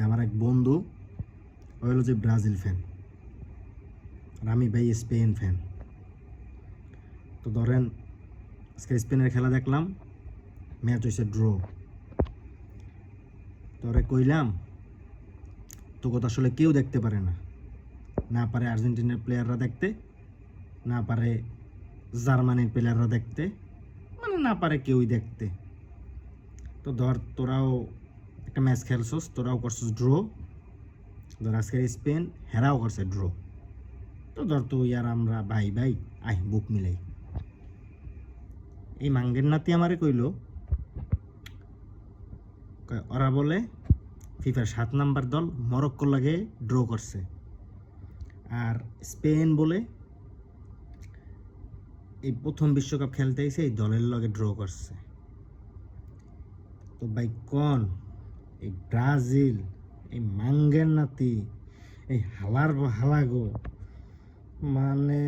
আমার এক বন্ধু হলো যে ব্রাজিল ফ্যান, আর আমি ভাই স্পেন ফ্যান। তো ধরেন আজকে স্পেনের খেলা দেখলাম, ম্যাচ হয়েছে ড্র। তোরে কইলাম তো কথা আসলে কেউ দেখতে পারে না, না পারে আর্জেন্টিনার প্লেয়াররা দেখতে, না পারে জার্মানির প্লেয়াররা দেখতে, মানে না পারে কেউই দেখতে। তো ধর তোরাও একটা ম্যাচ খেলছস, তোরাও করছস ড্র, ধর আজকে স্পেন হেরাও করছে ড্র। তো ধর তুই আর আমরা ভাই ভাই আই বুক মিলাই। এই মাঙ্গের নাতি আমারে কইলো, ওরা বলে ফিফার 7 নাম্বার দল মরক্কোর লাগে ড্র করছে, আর স্পেন বলে এই প্রথম বিশ্বকাপ খেলতে এসে এই দলের লগে ড্র করছে। তো ভাই কোন এই ব্রাজিল, এই মাঙ্গের নাতি, এই হালার হালাগো, মানে